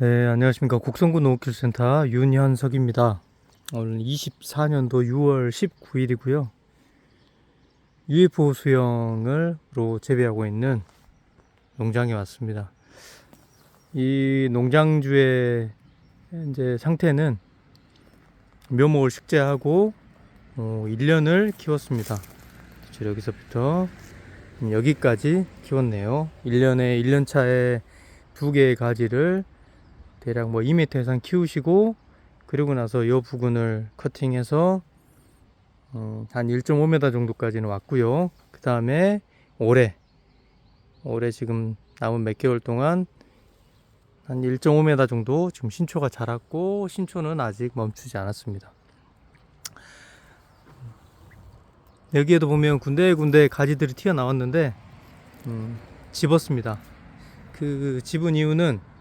네, 안녕하십니까. 곡성구 농업기술센터 윤현석입니다. 오늘 24년도 6월 19일이고요. UFO 수영을로 재배하고 있는 농장에 왔습니다. 이 농장주의 이제 상태는 묘목을 식재하고 1년을 키웠습니다. 여기서부터 여기까지 키웠네요. 1년차에 2개의 가지를 대략 2m 이상 키우시고, 그리고 나서 이 부근을 커팅해서 한 1.5m 정도까지는 왔고요. 그 다음에 올해 지금 남은 몇 개월 동안 한 1.5m 정도 지금 신초가 자랐고, 신초는 아직 멈추지 않았습니다. 여기에도 보면 군데군데 가지들이 튀어나왔는데 집었습니다. 그 집은 이유는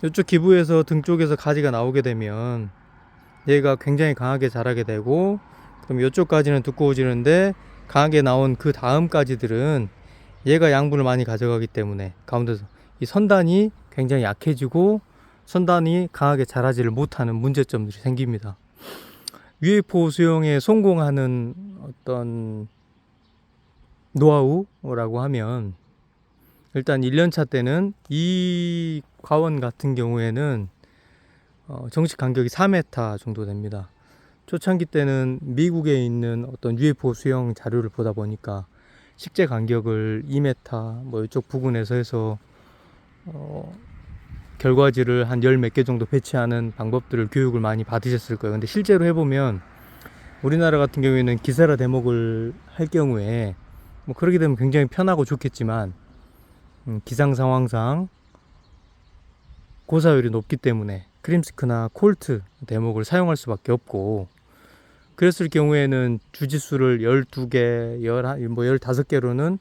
이쪽 기부에서 등 쪽에서 가지가 나오게 되면 얘가 굉장히 강하게 자라게 되고, 그럼 이쪽 가지는 두꺼워지는데 강하게 나온 그 다음 가지들은 얘가 양분을 많이 가져가기 때문에 가운데서 이 선단이 굉장히 약해지고 선단이 강하게 자라지를 못하는 문제점들이 생깁니다. UFO 수영에 성공하는 어떤 노하우라고 하면, 일단 1년차 때는 이 과원 같은 경우에는 정식 간격이 4m 정도 됩니다. 초창기 때는 미국에 있는 어떤 UFO 수영 자료를 보다 보니까 식재 간격을 2m 이쪽 부근에서 해서 결과지를 한 10몇 개 정도 배치하는 방법들을 교육을 많이 받으셨을 거예요. 근데 실제로 해보면 우리나라 같은 경우에는 기세라 대목을 할 경우에 그렇게 되면 굉장히 편하고 좋겠지만 기상 상황상 고사율이 높기 때문에 크림스크나 콜트 대목을 사용할 수밖에 없고, 그랬을 경우에는 주짓수를 12개, 15개로는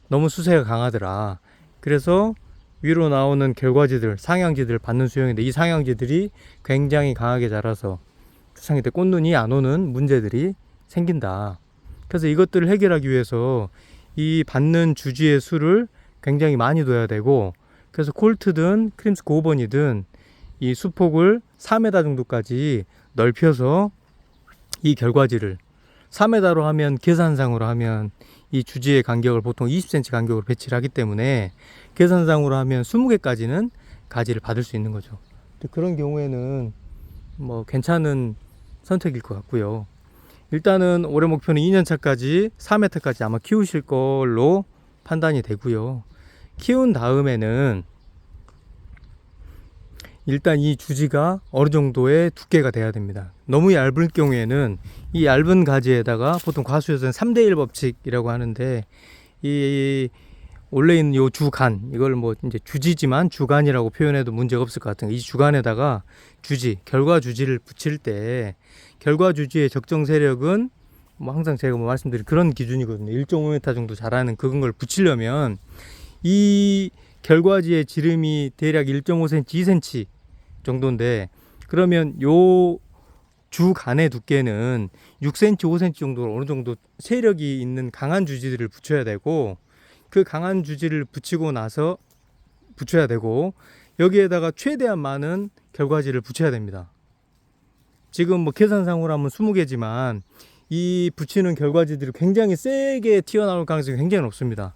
너무 수세가 강하더라. 그래서 위로 나오는 결과지들, 상향지들 받는 수영인데, 이 상향지들이 굉장히 강하게 자라서 초창기 때 꽃눈이 안 오는 문제들이 생긴다. 그래서 이것들을 해결하기 위해서 이 받는 주지의 수를 굉장히 많이 둬야 되고, 그래서 콜트든 크림스크 5번이든 이 수폭을 4m 정도까지 넓혀서 이 결과지를 4m로 하면, 계산상으로 하면 이 주지의 간격을 보통 20cm 간격으로 배치를 하기 때문에 계산상으로 하면 20개까지는 가지를 받을 수 있는 거죠. 그런 경우에는 괜찮은 선택일 것 같고요. 일단은 올해 목표는 2년차까지 4m까지 아마 키우실 걸로 판단이 되고요. 키운 다음에는 일단 이 주지가 어느 정도의 두께가 돼야 됩니다. 너무 얇을 경우에는 이 얇은 가지에다가 보통 과수에서는 3대1 법칙이라고 하는데, 이 원래 있는 요 주간, 이걸 이제 주지지만 주간이라고 표현해도 문제가 없을 것 같은 이 주간에다가 결과 주지를 붙일 때 결과 주지의 적정 세력은 항상 제가 말씀드린 그런 기준이거든요. 1.5m 정도 자라는 그런 걸 붙이려면 이 결과지의 지름이 대략 1.5cm, 2cm 정도인데, 그러면 요 주간의 두께는 6cm, 5cm 정도로 어느 정도 세력이 있는 강한 주지들을 붙여야 되고, 그 강한 주지를 붙이고 나서 붙여야 되고, 여기에다가 최대한 많은 결과지를 붙여야 됩니다. 지금 계산상으로 하면 20개지만 이 붙이는 결과지들이 굉장히 세게 튀어나올 가능성이 굉장히 높습니다.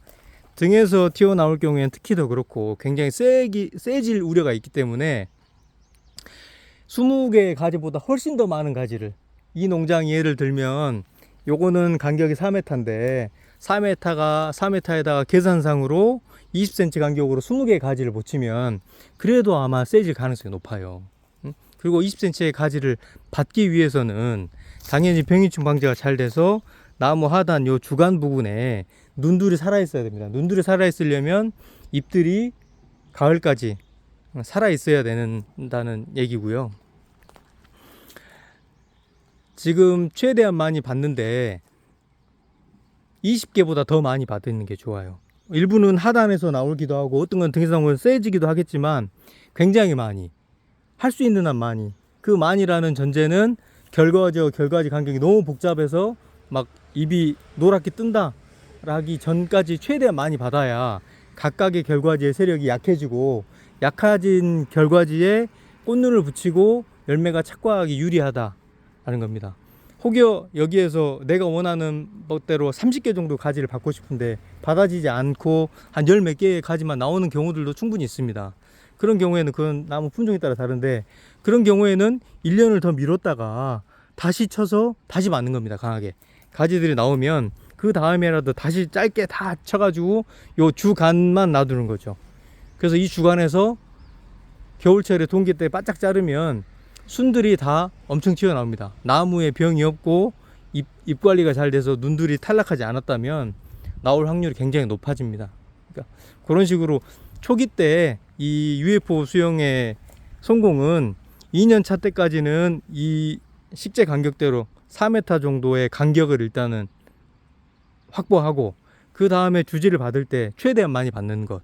등에서 튀어나올 경우에는 특히 더 그렇고 굉장히 세질 우려가 있기 때문에 20개의 가지보다 훨씬 더 많은 가지를, 이 농장 예를 들면 요거는 간격이 4m인데 4m에다가 계산상으로 20cm 간격으로 20개의 가지를 붙이면 그래도 아마 세질 가능성이 높아요. 그리고 20cm의 가지를 받기 위해서는 당연히 병해충 방제가 잘 돼서 나무 하단 요 주간 부분에 눈들이 살아있어야 됩니다. 눈들이 살아있으려면 잎들이 가을까지 살아있어야 된다는 얘기고요. 지금 최대한 많이 받는데 20개보다 더 많이 받는 게 좋아요. 일부는 하단에서 나오기도 하고 어떤 건 등에서 나오면 세지기도 하겠지만 굉장히 많이 할 수 있는 한 많이, 그 많이라는 전제는 결과지 간격이 너무 복잡해서 막 잎이 노랗게 뜬다 하기 전까지 최대한 많이 받아야 각각의 결과지의 세력이 약해지고 약해진 결과지에 꽃눈을 붙이고 열매가 착과하기 유리하다라는 겁니다. 혹여 여기에서 내가 원하는 것대로 30개 정도 가지를 받고 싶은데 받아지지 않고 한 열 몇 개의 가지만 나오는 경우들도 충분히 있습니다. 그런 경우에는 그건 나무 품종에 따라 다른데, 그런 경우에는 1년을 더 미뤘다가 다시 쳐서 다시 맞는 겁니다. 강하게 가지들이 나오면 그 다음에라도 다시 짧게 다 쳐가지고 요 주간만 놔두는 거죠. 그래서 이 주간에서 겨울철에 동기 때 바짝 자르면 순들이 다 엄청 튀어나옵니다. 나무에 병이 없고 잎 관리가 잘 돼서 눈들이 탈락하지 않았다면 나올 확률이 굉장히 높아집니다. 그러니까 그런 식으로 초기 때 이 UFO 수영의 성공은 2년 차 때까지는 이 식재 간격대로 4m 정도의 간격을 일단은 확보하고, 그 다음에 주지를 받을 때 최대한 많이 받는 것.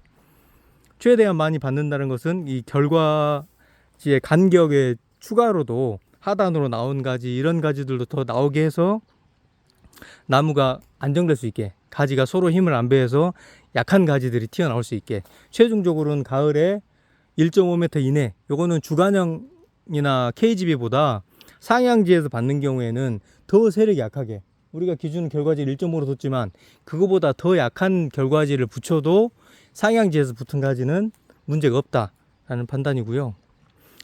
최대한 많이 받는다는 것은 이 결과지의 간격에 추가로도 하단으로 나온 가지, 이런 가지들도 더 나오게 해서 나무가 안정될 수 있게, 가지가 서로 힘을 안 배해서 약한 가지들이 튀어나올 수 있게, 최종적으로는 가을에 1.5m 이내, 요거는 주간형이나 KGB보다 상향지에서 받는 경우에는 더 세력이 약하게, 우리가 기준 결과지를 1.5로 뒀지만 그거보다 더 약한 결과지를 붙여도 상향지에서 붙은 가지는 문제가 없다라는 판단이고요.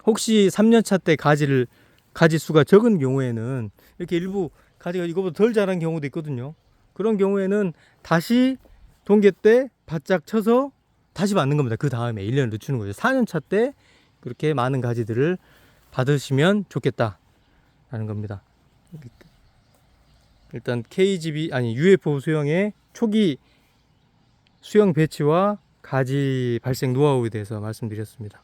혹시 3년차 때 가지 수가 적은 경우에는 이렇게 일부 가지가 이거보다 덜 자란 경우도 있거든요. 그런 경우에는 다시 동계 때 바짝 쳐서 다시 맞는 겁니다. 그 다음에 1년을 늦추는 거죠. 4년차 때 그렇게 많은 가지들을 받으시면 좋겠다라는 겁니다. 일단 UFO 수영의 초기 수영 배치와 가지 발생 노하우에 대해서 말씀드렸습니다.